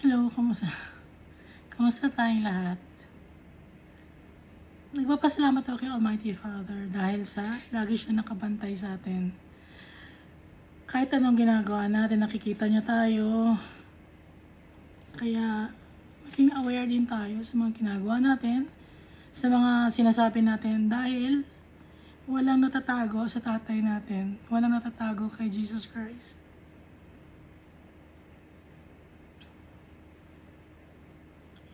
Hello, kamusta? Kamusta tayong lahat? Nagpapasalamat ako kay Almighty Father dahil sa lagi siya nakabantay sa atin. Kahit anong ginagawa natin, nakikita niya tayo. Kaya maging aware din tayo sa mga ginagawa natin, sa mga sinasabi natin dahil walang natatago sa tatay natin. Walang natatago kay Jesus Christ.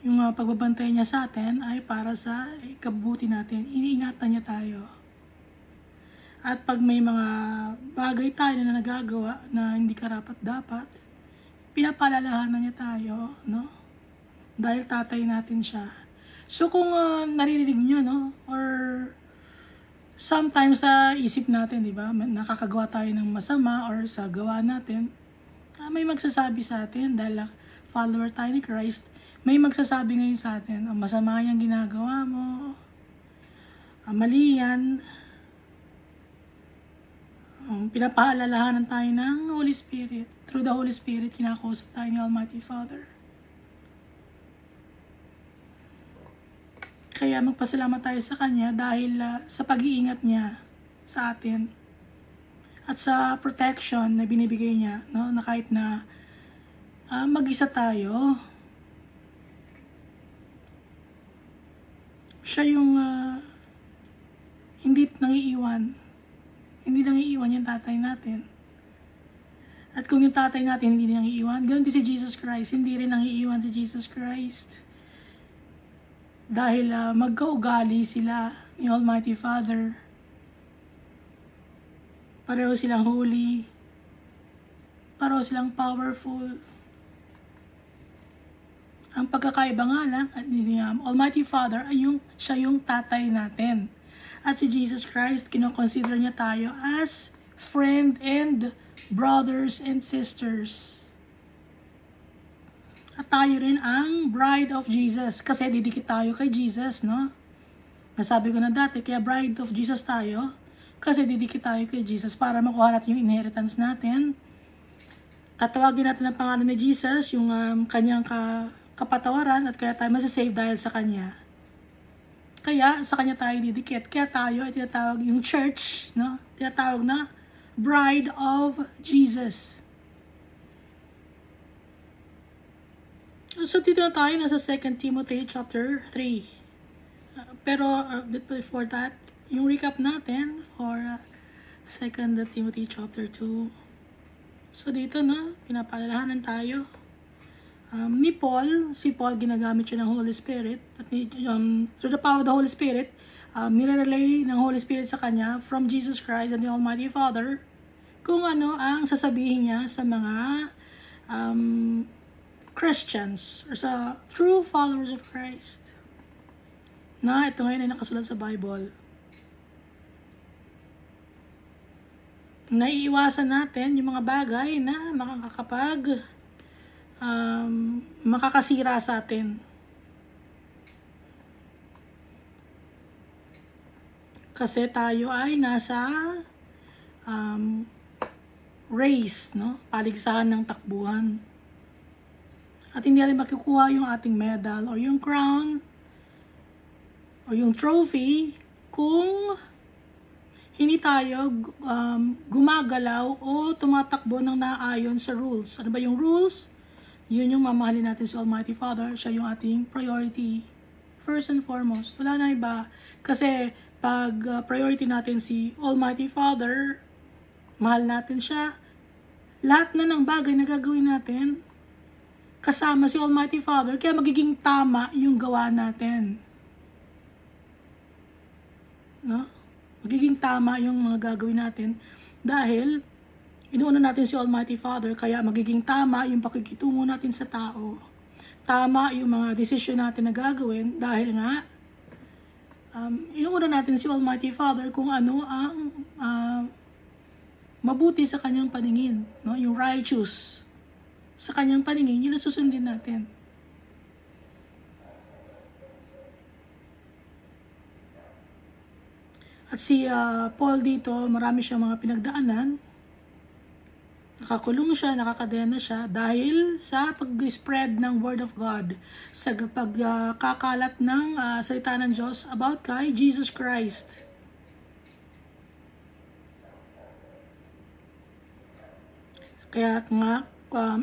Yung pagbabantay niya sa atin ay para sa ikabubuti natin. Iniingatan niya tayo. At pag may mga bagay tayo na nagagawa na hindi karapat-dapat, pinapaalalahanan niya tayo, no? Dahil tatay natin siya. So kung naririnig niyo, no? Or sometimes sa isip natin, di ba? Nakakagawa tayo ng masama or sa gawa natin, may magsasabi sa atin dahil follower tayo ni Christ. May magsasabi ngayon sa atin, ang masama yung ginagawa mo, mali yan. Pinapaalalahanan tayo ng Holy Spirit. Through the Holy Spirit, kinakausap tayo ni Almighty Father. Kaya magpasalamat tayo sa Kanya dahil sa pag-iingat niya sa atin. At sa protection na binibigay niya, no? Na kahit na mag-isa tayo, siya yung hindi nangiiwan. Hindi nangiiwan yung tatay natin. At kung yung tatay natin hindi nangiiwan, ganoon din si Jesus Christ. Hindi rin nangiiwan si Jesus Christ. Dahil magkaugali sila ni Almighty Father. Pareho silang holy. Pareho silang powerful. Ang pagkakaiba nga lang at ni Almighty Father ay siya yung tatay natin. At si Jesus Christ, kinoconsider niya tayo as friend and brothers and sisters. At tayo rin ang bride of Jesus kasi didikit tayo kay Jesus, no? Nasabi ko na dati, kaya bride of Jesus tayo kasi didikit tayo kay Jesus para makuha natin yung inheritance natin. Tatawagin natin ang pangalan ni Jesus, yung kanyang kapatawaran at kaya tayo masasave dahil sa Kanya. Kaya sa Kanya tayo didikit. Kaya tayo ay tinatawag yung church, no? Tinatawag na Bride of Jesus. So dito na tayo nasa 2 Timothy chapter 3. Pero before that, yung recap natin for 2 Timothy chapter 2. So dito na, pinapaalalahanan tayo. Ni Paul, si Paul ginagamit siya ng Holy Spirit at through the power of the Holy Spirit, nire-relay ng Holy Spirit sa kanya from Jesus Christ and the Almighty Father kung ano ang sasabihin niya sa mga Christians or sa true followers of Christ. Na ito ngayon ay nakasulat sa Bible. Naiiwasan natin yung mga bagay na makakasira sa atin. Kasi tayo ay nasa race, no? Paligsahan ng takbuhan. At hindi natin makukuha yung ating medal o yung crown o yung trophy kung hindi tayo gumagalaw o tumatakbo ng naayon sa rules. Ano ba yung rules? Yun yung mamahalin natin sa Almighty Father. Siya yung ating priority. First and foremost. Wala na iba. Kasi pag priority natin si Almighty Father, mahal natin siya. Lahat na ng bagay na gagawin natin, kasama si Almighty Father, kaya magiging tama yung gawa natin. No? Magiging tama yung mga gagawin natin dahil inuuna natin si Almighty Father, kaya magiging tama yung pakikitungo natin sa tao. Tama yung mga desisyon natin na gagawin dahil nga inuuna natin si Almighty Father kung ano ang mabuti sa kanyang paningin, no? Yung righteous sa kanyang paningin, yun ang susundin natin. At si Paul dito, marami siyang mga pinagdaanan. Nakakulong siya, nakakadena siya dahil sa pag-spread ng Word of God, sa pagkakalat ng salita ng Diyos about kay Jesus Christ. Kaya nga,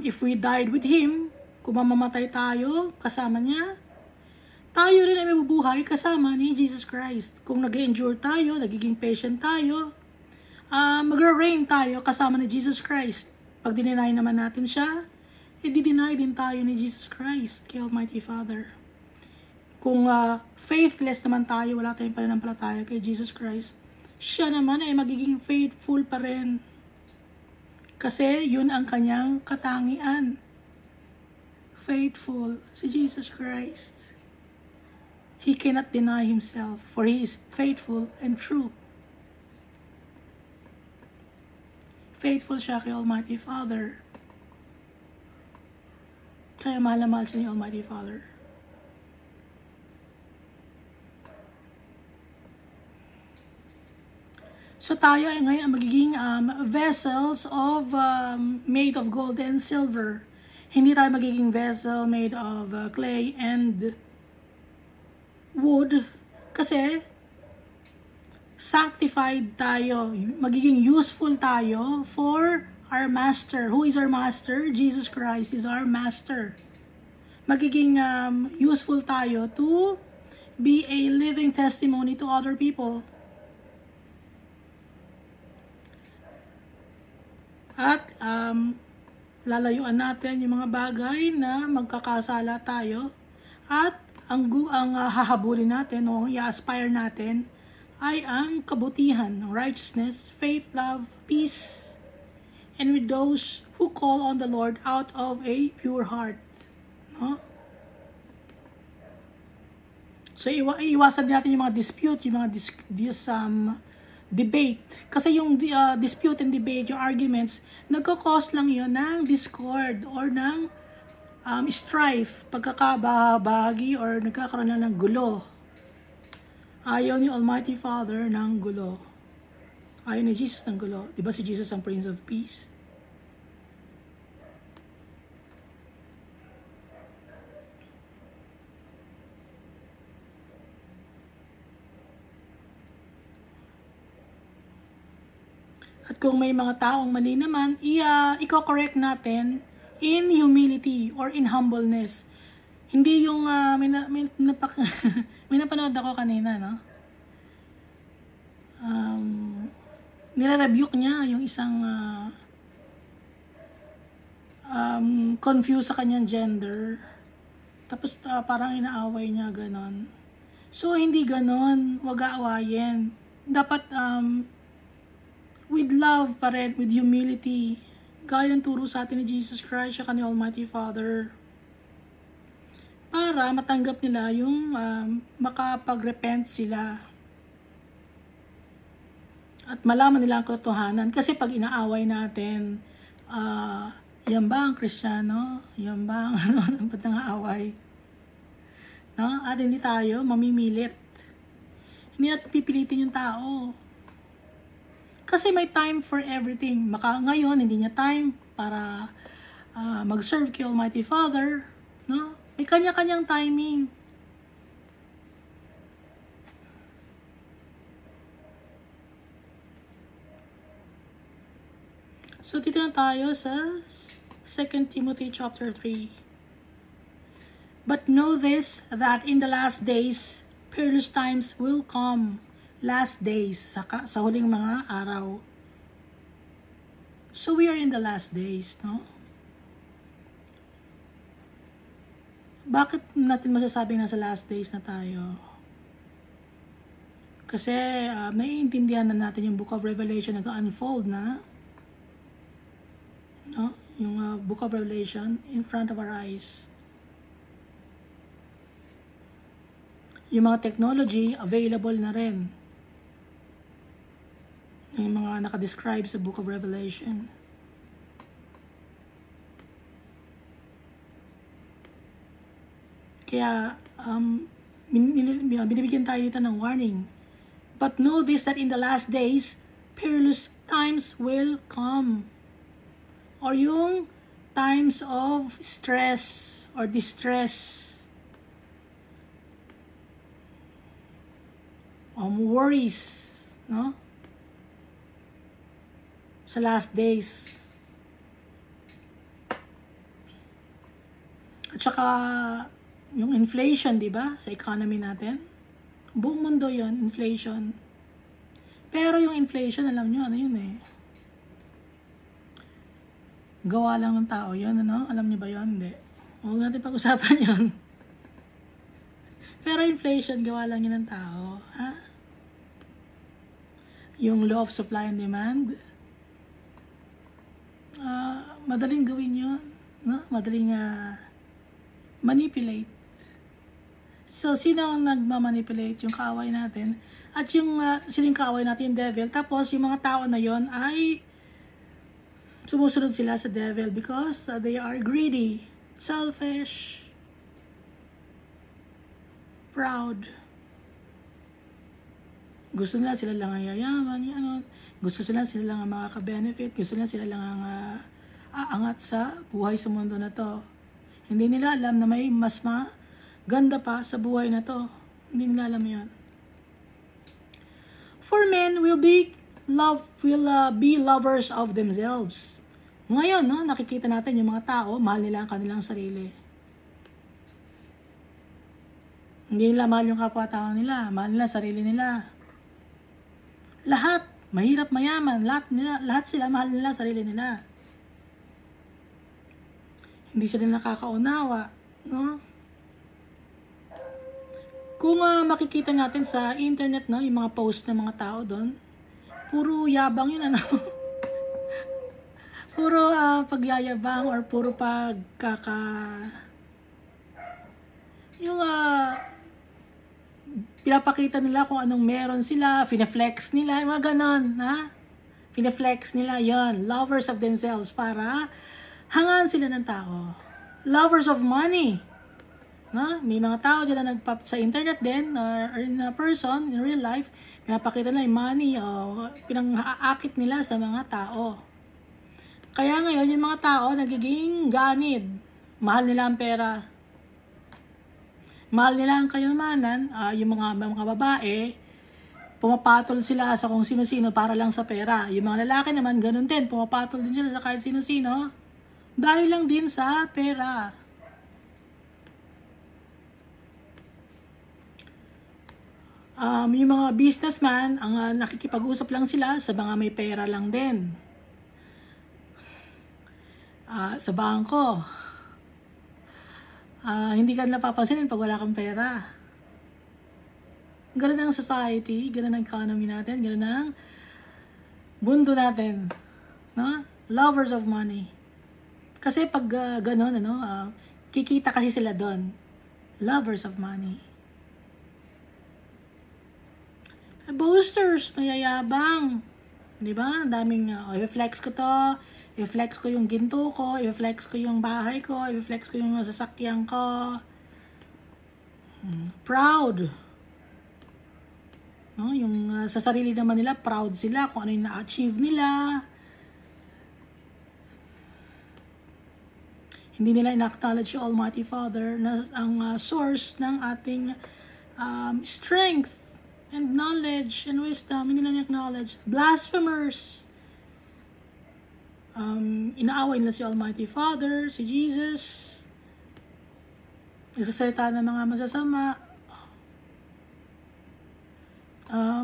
if we died with Him, kung mamamatay tayo kasama niya, tayo rin ay mabubuhay kasama ni Jesus Christ. Kung nag-endure tayo, nagiging patient tayo, magra-reign tayo kasama ni Jesus Christ. Pag dinenay naman natin siya, i-deny din tayo ni Jesus Christ, kay Almighty Father. Kung faithless naman tayo, wala tayong pananampalataya kay Jesus Christ, siya naman ay magiging faithful pa rin. Kasi yun ang kanyang katangian. Faithful si Jesus Christ. He cannot deny Himself, for He is faithful and true. Faithful siya kay Almighty Father. Kaya mahal na mahal siya ni Almighty Father. So tayo ay ngayon magiging vessels of made of gold and silver. Hindi tayo magiging vessel made of clay and wood. Kasi sanctified tayo, magiging useful tayo for our Master. Who is our Master? Jesus Christ is our Master. Magiging useful tayo to be a living testimony to other people. At lalayuan natin yung mga bagay na magkakasala tayo. At ang hahabulin natin o i-aspire natin ay ang kabutihan, righteousness, faith, love, peace, and with those who call on the Lord out of a pure heart. No? So, iwasan natin yung mga dispute, yung mga debate. Kasi yung dispute and debate, yung arguments, nagkakos lang yun ng discord or ng strife, pagkakabahagi or nagkakaroon lang ng gulo. Ayaw ni Almighty Father ng gulo. Ayaw ni Jesus ng gulo. Diba si Jesus ang Prince of Peace? At kung may mga taong mali naman, i-correct natin in humility or in humbleness. Hindi yung may napanood ako kanina, no? Nire-rebuke niya yung isang confused sa kanyang gender. Tapos parang inaaway niya, ganon. So, hindi ganon. Wag aawayin. Dapat with love pa rin, with humility. Gaya ng turo sa atin ni Jesus Christ, siya ni Almighty Father. Para matanggap nila yung makapag-repent sila. At malaman nila ang katotohanan. Kasi pag inaaway natin, yan ba ang Kristiyano? Yan ba ang ba't nangaaway? No? At hindi tayo mamimilit. Hindi natin pipilitin yung tao. Kasi may time for everything. Ngayon, hindi niya time para mag-serve kay Almighty Father. No? May kanya-kanyang timing. So, dito na tayo sa 2 Timothy chapter 3. But know this, that in the last days, perilous times will come. Last days, sa huling mga araw. So, we are in the last days, no? Bakit natin masasabing nasa last days na tayo? Kasi naiintindihan na natin yung Book of Revelation nag-unfold na. No? Yung Book of Revelation in front of our eyes. Yung mga technology available na rin. Yung mga nakadescribe sa Book of Revelation. Kaya, binibigyan tayo dito ng warning. But know this, that in the last days, perilous times will come. or yung times of stress or distress, worries, no? Sa last days. At saka, yung inflation, di ba? Sa economy natin. Buong mundo yon, inflation. Pero yung inflation, alam nyo, ano yun eh? Gawa lang ng tao yun, ano? Alam nyo ba yun? Hindi. Huwag natin pag-usapan yun. Pero inflation, gawa lang yun ng tao. Ha? Yung law of supply and demand, madaling gawin yun. No? Madaling manipulate. So, sino ang nagmamanipulate? Yung kaaway natin. At yung siling kaaway natin, yung devil. Tapos, yung mga tao na yon ay sumusunod sila sa devil because they are greedy, selfish, proud. Gusto nila sila lang ang yayaman, ano. Gusto sila lang ang makaka-benefit. Gusto nila sila lang ang aangat sa buhay sa mundo na to. Hindi nila alam na may mas maganda pa sa buhay na to. Hindi nila alam yan. For men will be lovers of themselves. Ngayon, no, nakikita natin yung mga tao, mahal nila ang kanilang sarili. Hindi nila mahal yung kapwa-tao nila, mahal nila sarili nila. Lahat, mahirap mayaman, lahat sila mahal nila sarili nila. Hindi sila nakakaunawa, no? Kung makikita natin sa internet, no, yung mga post ng mga tao doon, puro yabang yun, ano? Puro pagyayabang or puro yung pinapakita nila kung anong meron sila, fine-flex nila, yung mga ganon, ha? Fine-flex nila, yon, lovers of themselves, para hangaan sila ng tao. Lovers of money. No? May mga tao dyan na sa internet din, or in a person, in real life, pinapakita nila yung money, o pinang-aakit nila sa mga tao. Kaya ngayon, yung mga tao nagiging ganid. Mahal nila ang pera. Mahal nila ang kayamanan. Yung mga babae, pumapatol sila sa kung sino-sino para lang sa pera. Yung mga lalaki naman, ganun din. Pumapatol din sila sa kahit sino-sino dahil lang din sa pera. Yung mga businessman, ang nakikipag-usap lang sila sa mga may pera lang din. Sa bangko, hindi ka napapansinin pag wala kang pera. Ganun ang society, ganun ang economy natin, ganun ang mundo natin. No? Lovers of money. Kasi pag ganun, kikita kasi sila doon. Lovers of money. Boosters, mayayabang. Diba? Daming, i-flex ko to, i-flex ko yung ginto ko, i-flex ko yung bahay ko, i-flex ko yung sasakyan ko. Proud. No? Yung sa sarili naman nila, proud sila kung ano yung na-achieve nila. Hindi nila in-acknowledge yung Almighty Father na ang source ng ating strength and knowledge and wisdom. Hindi nila acknowledge. Blasphemers. Inaaway nila si Almighty Father, si Jesus. Nagsasalita ng mga masasama.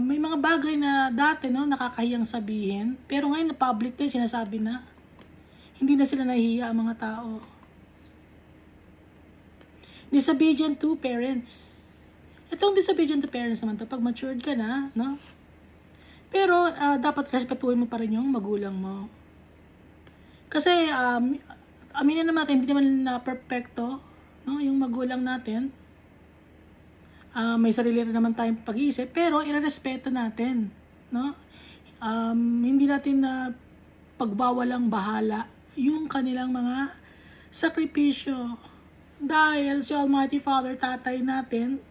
May mga bagay na dati, no, nakakahiyang sabihin. Pero ngayon na public din, sinasabi na. Hindi na sila nahihiya ang mga tao. Disobedient to parents. Itong disobedient to parents naman to, pag matured ka na, no? Pero, dapat respetuhin mo pa rin yung magulang mo. Kasi, aminin naman natin, hindi naman na perfecto, no? Yung magulang natin. May sarili rin naman tayong pag-iisip, pero irerespeto natin, no? Hindi natin na pagbawalang bahala yung kanilang mga sakripisyo. Dahil si Almighty Father, tatay natin,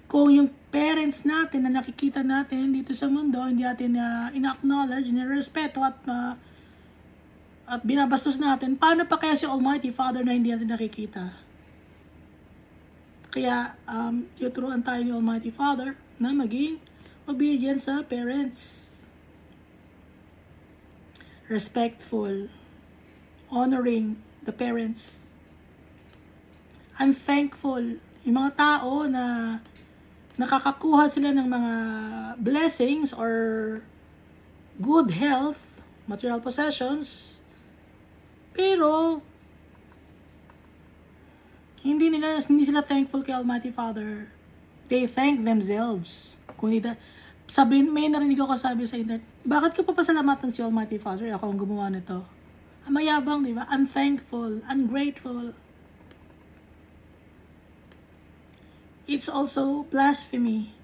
kung yung parents natin na nakikita natin dito sa mundo, hindi natin ina-acknowledge, nirespeto at at binabastos natin, paano pa kaya si Almighty Father na hindi natin nakikita? Kaya, tuturuan tayo ni Almighty Father na maging obedient sa parents. Respectful. Honoring the parents. Unthankful. Yung mga tao na nakakakuha sila ng mga blessings or good health, material possessions, pero hindi sila thankful kay Almighty Father. They thank themselves. Kung sabihin, may narinig ako sabi sa internet, bakit ko papasalamatan si Almighty Father? Ako ang gumawa nito. Mayabang, di ba? Unthankful, ungrateful. It's also blasphemy.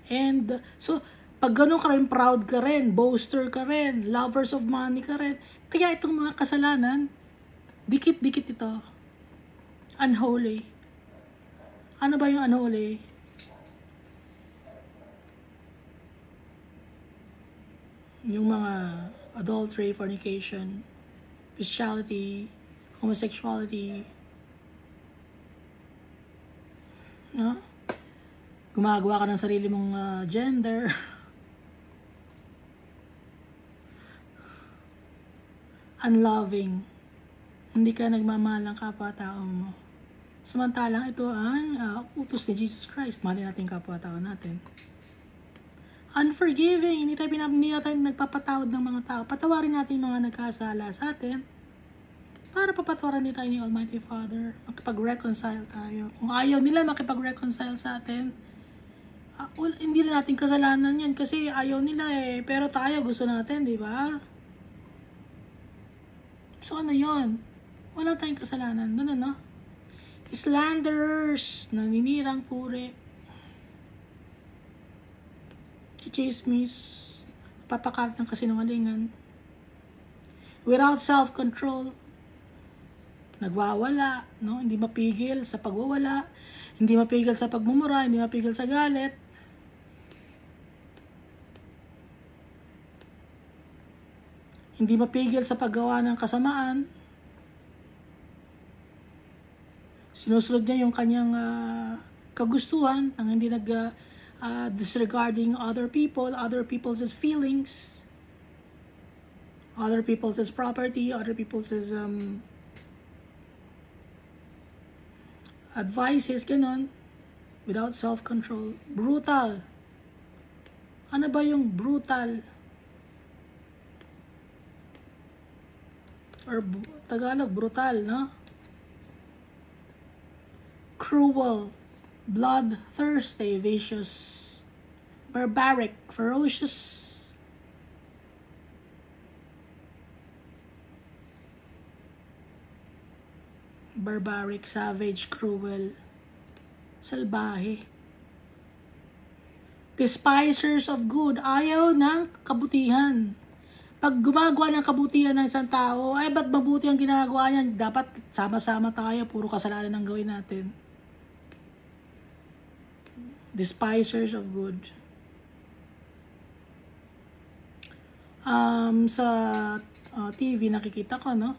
And so, pag ganun ka rin, proud ka rin, boaster ka rin, lovers of money ka rin. Kaya itong mga kasalanan, dikit-dikit ito. Unholy. Ano ba yung unholy? Yung mga adultery, fornication, bestiality, homosexuality, no? Gumagawa ka ng sarili mong gender. Unloving. Hindi ka nagmamahal ng kapwa-tao mo. Samantalang ito ang utos ni Jesus Christ. Mahalin natin kapwa-tao natin. Unforgiving. Hindi tayo nagpapatawad ng mga tao. Patawarin natin mga nagkasala sa atin para papatawaran din tayo ni Almighty Father. Makipag-reconcile tayo. Kung ayaw nila makipag-reconcile sa atin, hindi na natin kasalanan yan kasi ayaw nila eh. Pero tayo gusto natin, di ba? So ano yun? Wala tayong kasalanan. Doon ano? Slanderers, naninirang puri, chichismis, papakalat ng kasinungalingan, without self-control, nagwawala, no? Hindi mapigil sa pagwawala, hindi mapigil sa pagmumura, hindi mapigil sa galit, hindi mapigil sa paggawa ng kasamaan, sinusunod niya yung kanyang kagustuhan nang hindi disregarding other people's feelings, other people's property, other people's advices, ganon, without self-control. Brutal. Ano ba yung brutal? Or Tagalog, brutal, no? Cruel, bloodthirsty, vicious, barbaric, ferocious, savage, cruel, salbahe. Despisers of good, ayaw ng kabutihan. Pag gumagawa ng kabutihan ng isang tao, ay ba't mabuti ang ginagawa niyan? Dapat sama-sama tayo, puro kasalanan ang gawin natin. Despisers of good. Sa TV nakikita ko, no?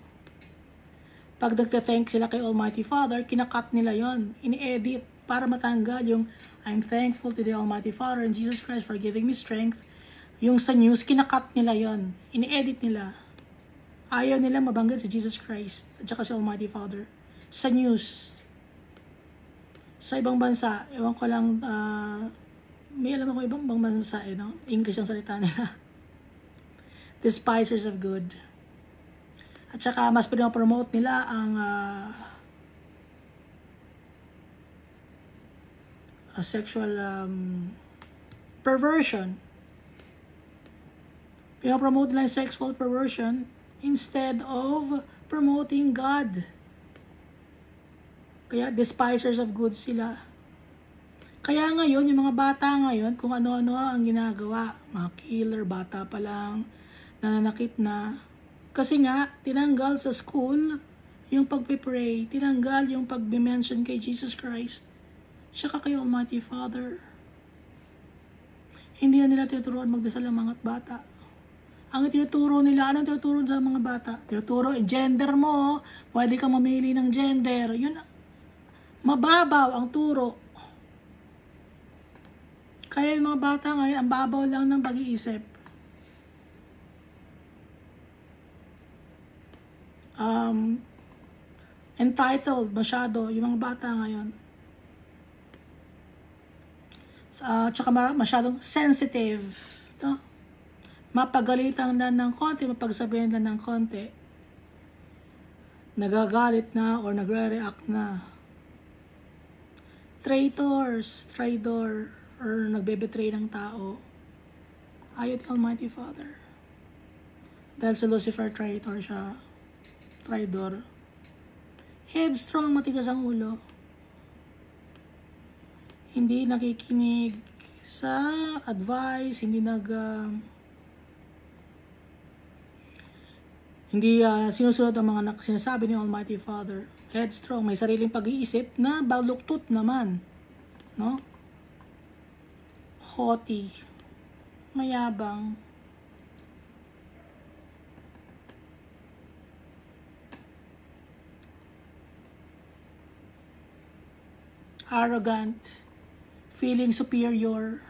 Pag nagte-thank sila kay Almighty Father, kinakat nila yon, ini-edit para matanggal yung I'm thankful to the Almighty Father and Jesus Christ for giving me strength. Yung sa news, kinakat nila yon, ini-edit nila. Ayaw nila mabanggit si Jesus Christ at saka si Almighty Father sa news. Sa ibang bansa, ewan ko lang, may alam ako ibang bansa, no? English ang salita nila. Despisers of good. At saka, mas promote nila ang sexual perversion. Pinopromote nila yung sexual perversion instead of promoting God. Kaya despisers of good sila. Kaya ngayon, yung mga bata ngayon, kung ano-ano ang ginagawa, mga killer, bata pa lang, nananakit na. Kasi nga, tinanggal sa school yung pagpipray, tinanggal yung pag-mention kay Jesus Christ, saka kay Almighty Father. Hindi na nila tinuturuan magdasal ang mga bata. Ang tinuturo nila, anong tinuturo sa mga bata? Tinuturo, gender mo, pwede kang mamili ng gender. Yun, mababaw ang turo. Kaya yung mga bata ngayon, ang babaw lang ng pag-iisip. Entitled masyado yung mga bata ngayon. Tsaka masyadong sensitive. No? Mapagalitan lang ng konti, mapagsabihin lang ng konti. Nagagalit na or nagre-react na. Traitor, or nagbe-betray ng tao. Ayaw ni Almighty Father. Dahil si Lucifer, traitor siya. Traidor. Headstrong, matigas ang ulo. Hindi nakikinig sa advice, hindi sinusunod ang mga sinasabi ni Almighty Father. Headstrong, may sariling pag-iisip na baluktot naman. No? Haughty, mayabang. Arrogant, feeling superior,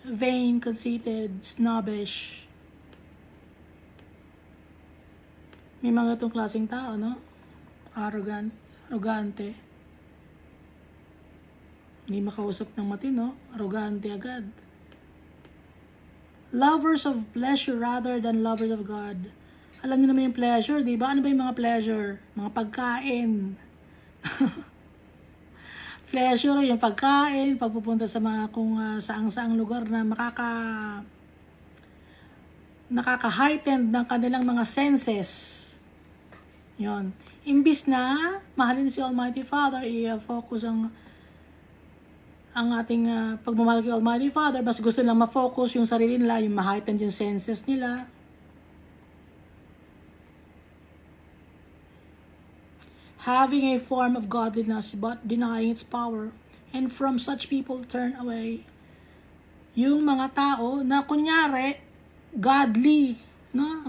vain, conceited, snobbish. May mga itong klaseng tao, no? Arrogant, arrogante. Hindi makausap ng matino, arrogante agad. Lovers of pleasure rather than lovers of God. Alam niyo naman yung pleasure, di ba? Ano ba yung mga pleasure? Mga pagkain. Pleasure, yung pagkain, pagpupunta sa mga kung saang-saang lugar na nakaka-heightened ng kanilang mga senses. Yon. Imbis na mahalin si Almighty Father, i-focus ang ating pagmamahal kay Almighty Father, mas gusto lang ma-focus yung sarili nila, yung ma-heightened yung senses nila. Having a form of godliness but denying its power, and from such people turn away. Yung mga tao na kunyari godly, no,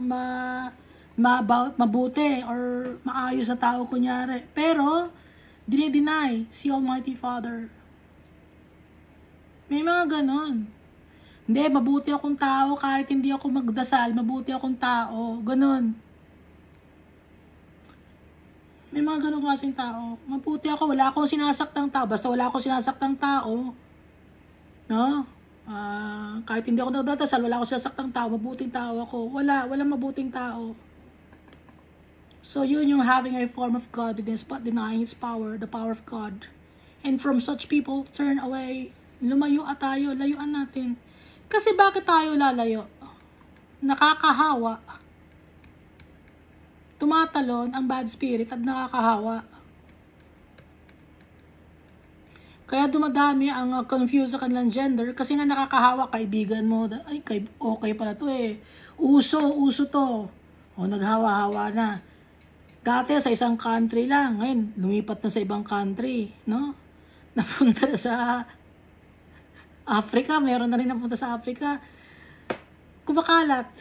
mabuti or maayos na tao kunyari, pero dinideny si Almighty Father. May mga ganon. Hindi, mabuti akong tao kahit hindi ako magdasal, mabuti akong tao, ganon. May mga ganong klaseng tao. Mabuti ako, wala akong sinasaktang tao. Basta wala akong sinasaktang tao. No? Kahit hindi ako nagdadasal, wala akong sinasaktang tao. Mabuting tao ako. Walang mabuting tao. So yun yung having a form of godliness but denying its power, the power of God. And from such people, turn away. Lumayo at tayo, layuan natin. Kasi bakit tayo lalayo? Nakakahawa. Tumatalon ang bad spirit at nakakahawa. Kaya dumadami ang confused sa kanilang gender kasi nga nakakahawa. Kaibigan mo, ay okay pala to eh. Uso to. O naghawa-hawa na. Dati sa isang country lang, ngayon lumipat na sa ibang country, no? Napunta na sa Africa, meron na rin napunta sa Africa. Kumakalat.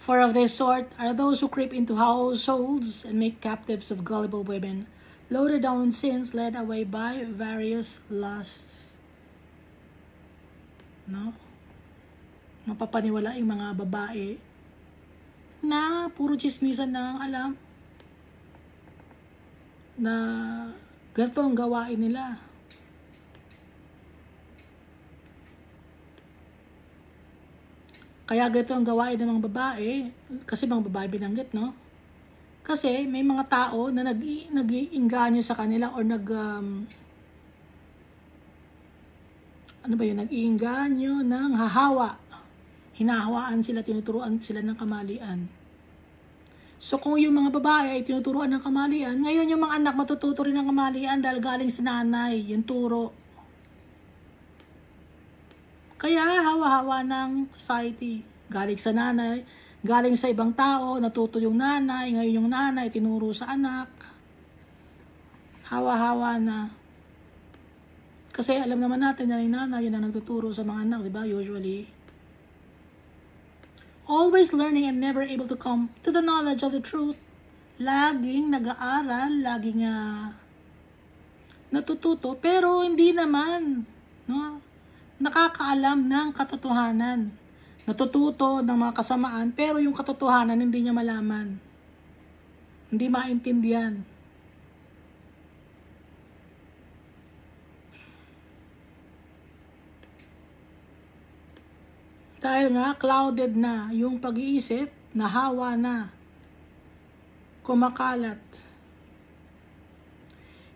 For of this sort are those who creep into households and make captives of gullible women, loaded down in sins, led away by various lusts. No? Mapapaniwala yung mga babae na puro chismisan na alam na ganito ang gawain nila. Kaya ganito ang gawain ng mga babae, kasi mga babae binanggit, no? Kasi may mga tao na nag-iinganyo sa kanila or nag-iinganyo ng hahawa. Hinahawaan sila, tinuturuan sila ng kamalian. So kung yung mga babae ay tinuturuan ng kamalian, ngayon yung mga anak matututo rin ng kamalian dahil galing sa nanay, yung turo. Kaya hawa-hawa ng society. Galing sa nanay, galing sa ibang tao, natuto yung nanay, ngayon yung nanay tinuro sa anak. Hawa-hawa na. Kasi alam naman natin na yung nanay, yun ang nagtuturo sa mga anak, di ba? Usually. Always learning and never able to come to the knowledge of the truth. Laging nag-aaral, laging natututo, pero hindi naman, no? Nakakaalam ng katotohanan. Natututo ng mga kasamaan, pero yung katotohanan hindi niya malaman. Hindi maintindihan. Dahil nga, clouded na yung pag-iisip, nahawa na, kumakalat.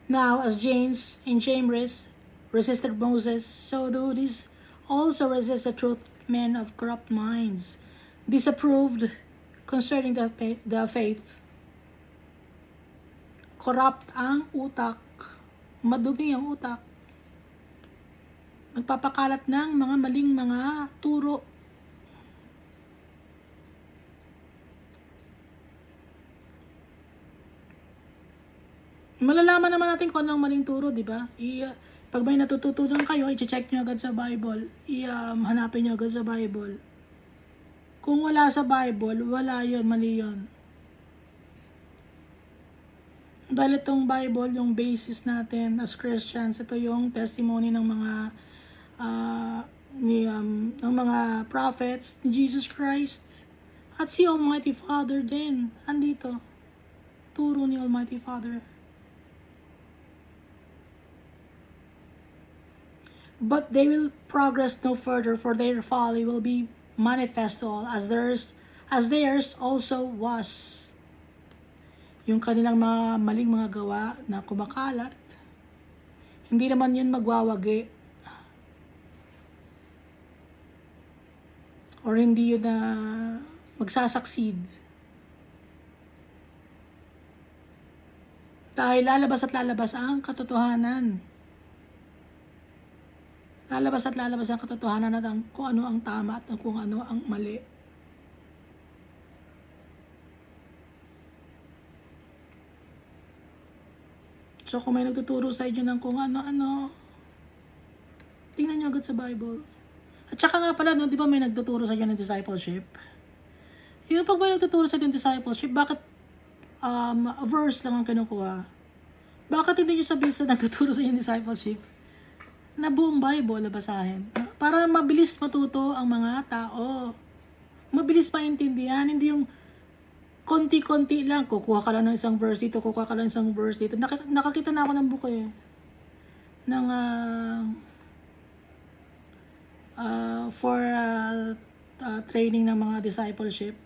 Now, as James and Jambres resisted Moses, so do these also resist the truth, men of corrupt minds, disapproved concerning the faith. Corrupt ang utak, madumi ang utak, nagpapakalat ng mga maling mga turo. Malalaman naman natin kung anong maling turo, di ba? Pag may natututunan kayo, i-check nyo agad sa Bible. Hanapin nyo agad sa Bible. Kung wala sa Bible, wala yun, mali yun. Dahil itong Bible, yung basis natin as Christians, ito yung testimony ng mga ng mga prophets ni Jesus Christ. At si Almighty Father din, andito. Turo ni Almighty Father. But they will progress no further, for their folly will be manifest to all, as theirs also was. Yung kanilang mga maling mga gawa na kumakalat, hindi naman yun magwawagi. Or hindi yun na magsasucceed. Dahil lalabas at lalabas ang katotohanan. Lalabas at lalabas ang katotohanan at kung ano ang tama at kung ano ang mali. So kung may nagtuturo sa inyo ng kung ano-ano, tingnan nyo agad sa Bible. At saka nga pala, no, di ba may nagtuturo sa inyo ng discipleship? Yung pag may nagtuturo sa inyo ng discipleship, bakit a verse lang ang kinukuha? Bakit hindi nyo sabihin sa nagtuturo sa inyo ng discipleship na buong Bible na basahin? Para mabilis matuto ang mga tao. Mabilis maintindihan, hindi yung konti-konti lang. Kukuha ka lang ng isang verse dito, kukuha ka lang ng isang verse dito. Nakakita na ako ng book ng for training ng mga discipleship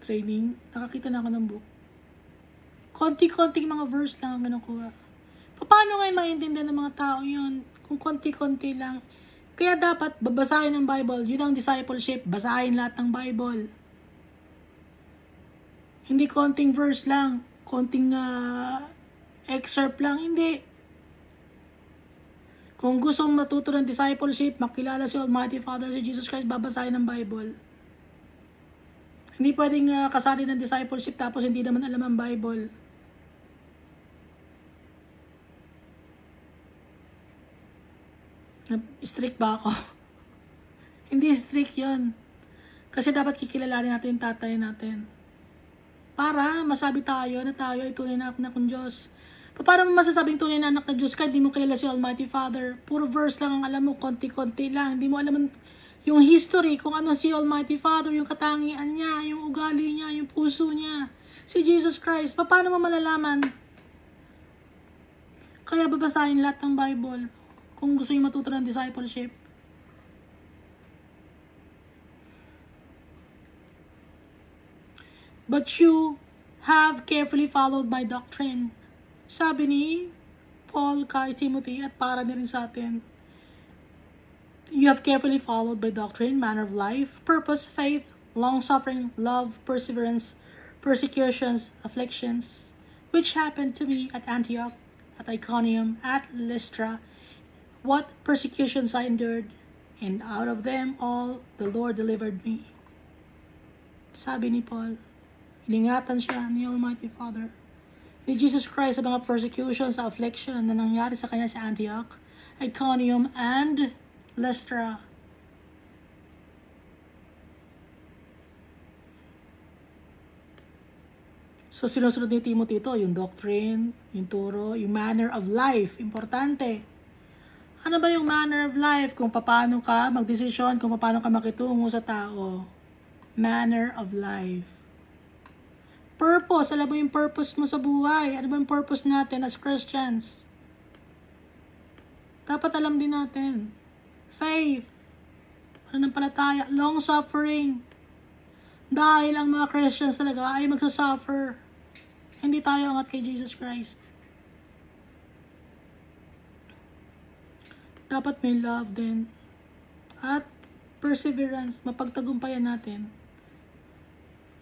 training. Nakakita na ako ng book. Konti-konting mga verse lang ang kinukuha. Paano ngayon maintindihan ng mga tao yun? Kung konti-konti lang. Kaya dapat babasahin ng Bible. Yun ang discipleship. Basahin lahat ng Bible. Hindi konting verse lang. Konting excerpt lang. Hindi. Kung gusto mong matuto ng discipleship, makilala si Almighty Father, si Jesus Christ, babasahin ng Bible. Hindi pwedeng kasali ng discipleship tapos hindi naman alam ang Bible. Strict ba ako? Hindi strict yun. Kasi dapat kikilalanin natin yung tatay natin. Para masabi tayo na tayo ay tunay na anak ng Diyos. Paano mo masasabing tunay na anak ng Diyos kahit di mo kilala si Almighty Father? Puro verse lang ang alam mo, konti-konti lang. Hindi mo alam yung history, kung ano si Almighty Father, yung katangian niya, yung ugali niya, yung puso niya. Si Jesus Christ. Paano mo malalaman? Kaya babasahin lahat ng Bible kung gusto nyo matuto ng discipleship. But you have carefully followed my doctrine. Sabi ni Paul kay Timothy at para na rin sa atin. You have carefully followed my doctrine, manner of life, purpose, faith, long-suffering, love, perseverance, persecutions, afflictions, which happened to me at Antioch, at Iconium, at Lystra, what persecutions I endured, and out of them all the Lord delivered me. Sabi ni Paul, iningatan siya ni Almighty Father, ni Jesus Christ sa mga persecutions, sa affliction na nangyari sa kanya sa Antioch, Iconium, and Lystra. So, sinusunod ni Timothy ito, yung doctrine, yung turo, yung manner of life. Importante. Ano ba yung manner of life? Kung paano ka magdesisyon, kung paano ka makitungo sa tao. Manner of life. Purpose. Alam mo yung purpose mo sa buhay. Ano ba yung purpose natin as Christians? Dapat alam din natin. Faith. Pananampalataya. Long suffering. Dahil ang mga Christians talaga ay magsasuffer. Hindi tayo angat kay Jesus Christ. Dapat may love din. At perseverance. Mapagtagumpayan natin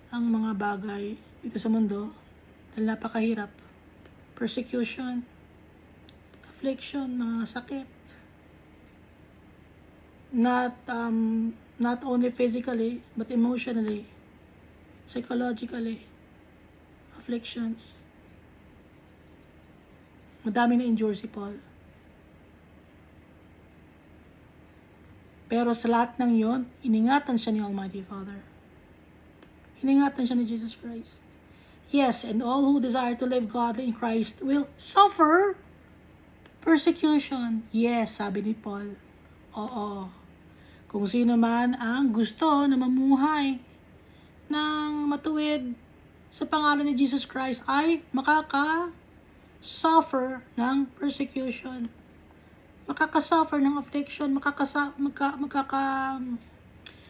ang mga bagay dito sa mundo. Dahil napakahirap. Persecution. Affliction. Mga sakit. Not only physically, but emotionally. Psychologically. Afflictions. Madami na endure si Paul. Pero sa lahat ng yon, iningatan siya ni Almighty Father. Iningatan siya ni Jesus Christ. Yes, and all who desire to live godly in Christ will suffer persecution. Yes, sabi ni Paul. Oo. Kung sino man ang gusto na mamuhay ng matuwid sa pangalan ni Jesus Christ ay makaka-suffer ng persecution. Makaka-suffer ng affliction,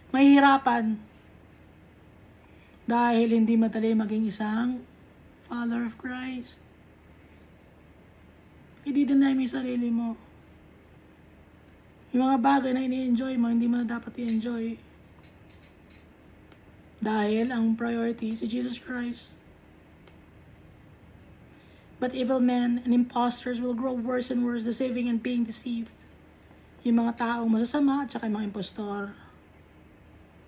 mahihirapan dahil hindi madali maging isang follower of Christ. Hindi deny mo yung sarili mo. Yung mga bagay na ini-enjoy mo, hindi mo na dapat i-enjoy. Dahil ang priority si Jesus Christ. But evil men and impostors will grow worse and worse, deceiving and being deceived. Yung mga taong masasama at saka yung mga impostor,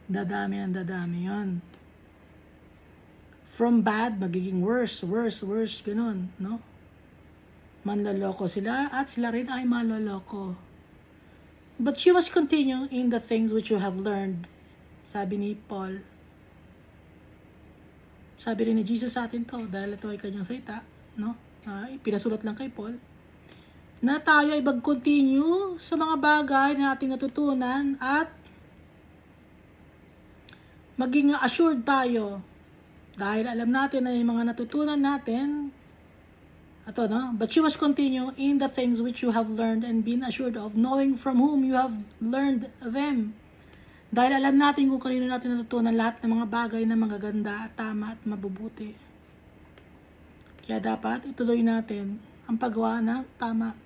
dadami yun. From bad, magiging worse, ganun, no? Manloloko sila at sila rin ay manloloko. But you must continue in the things which you have learned. Sabi ni Paul. Sabi rin ni Jesus sa atin to, dahil ito ay kanyang salita, no? Pinasulat lang kay Paul. Na tayo ay mag-continue sa mga bagay na ating natutunan at maging assured tayo. Dahil alam natin na yung mga natutunan natin, ito, no? But you must continue in the things which you have learned and been assured of, knowing from whom you have learned them. Dahil alam natin kung kanino natin natutunan lahat ng mga bagay na magaganda, tama at mabubuti. Kaya dapat ituloy natin ang paggawa ng tama.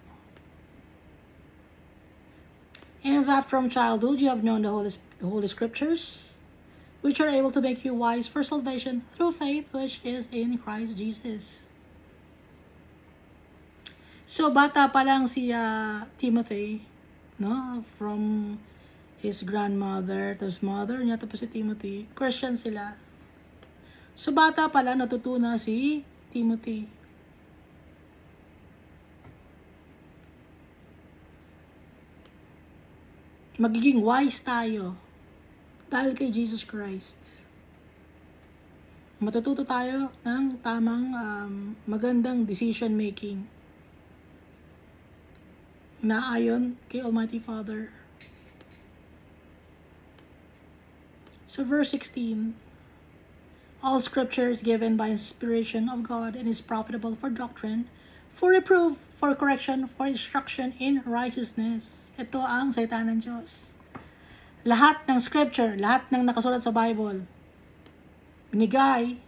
And that from childhood you have known the Holy Scriptures, which are able to make you wise for salvation through faith which is in Christ Jesus. So, bata pa lang si Timothy, no? From his grandmother, tapos mother niya, tapos si Timothy. Christian sila. So, bata pa lang natutunan si Timothy. Magiging wise tayo dahil kay Jesus Christ. Matututo tayo ng tamang magandang decision making. Naayon kay Almighty Father. So verse 16, all scripture is given by inspiration of God and is profitable for doctrine, for reproof, for correction, for instruction in righteousness. Ito ang salita ng Diyos. Lahat ng scripture, lahat ng nakasulat sa Bible, binigay,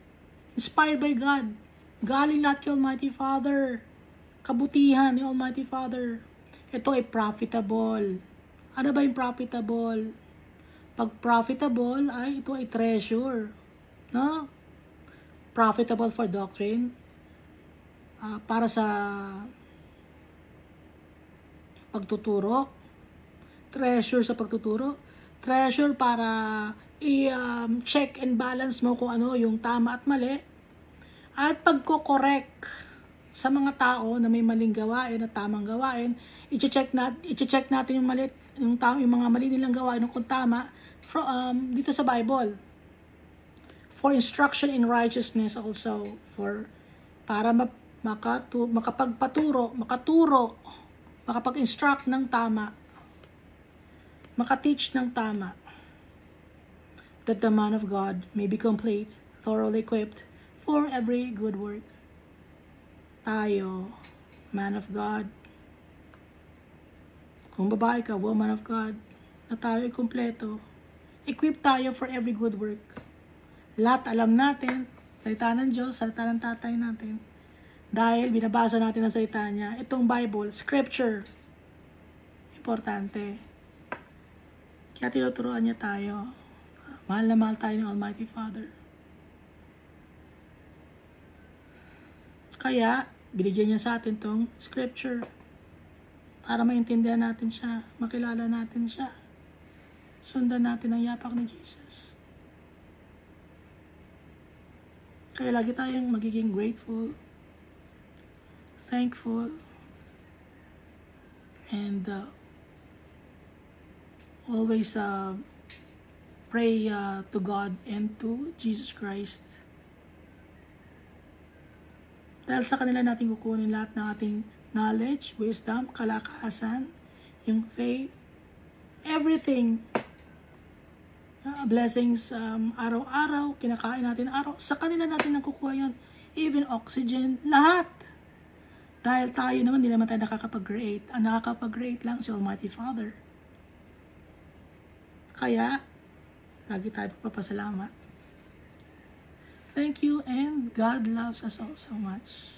inspired by God. Galing lahat kay Almighty Father. Kabutihan ni Almighty Father. Ito ay profitable. Ano ba yung profitable? Pag profitable, ay ito ay treasure. No? Profitable for doctrine. Para sa pagtuturo. Treasure sa pagtuturo. Treasure para i-check and balance mo kung ano yung tama at mali. At pagko-correct sa mga tao na may maling gawain at tamang gawain, i-check natin yung mali, yung mga mali nilang gawain kung tama dito sa Bible. For instruction in righteousness also, para makapag-instruct ng tama, makateach ng tama, that the man of God may be complete, thoroughly equipped for every good work. Tayo, man of God, kung babae ka, woman of God, na tayo ay kumpleto, equip tayo for every good work. Lahat alam natin, salita ng Diyos, salita ng tatay natin. Dahil binabasa natin ang salita niya, itong Bible, Scripture, importante. Kaya tinuturuan niya tayo. Mahal na mahal tayo ng Almighty Father. Kaya, binigyan niya sa atin tong Scripture para maintindihan natin siya, makilala natin siya. Sundan natin ang yapak ni Jesus. Kaya lagi tayong magiging grateful, thankful, and always pray to God and to Jesus Christ. Dahil sa kanila natin kukunin lahat ng ating knowledge, wisdom, kalakasan, yung faith, everything. Blessings araw-araw, kinakain natin araw. Sa kanila natin nakukuha yun. Even oxygen, lahat. Dahil tayo naman, hindi naman tayo nakakapag-create. Ang nakakapag-create lang si Almighty Father. Kaya, lagi tayo papasalamat. Thank you, and God loves us all so much.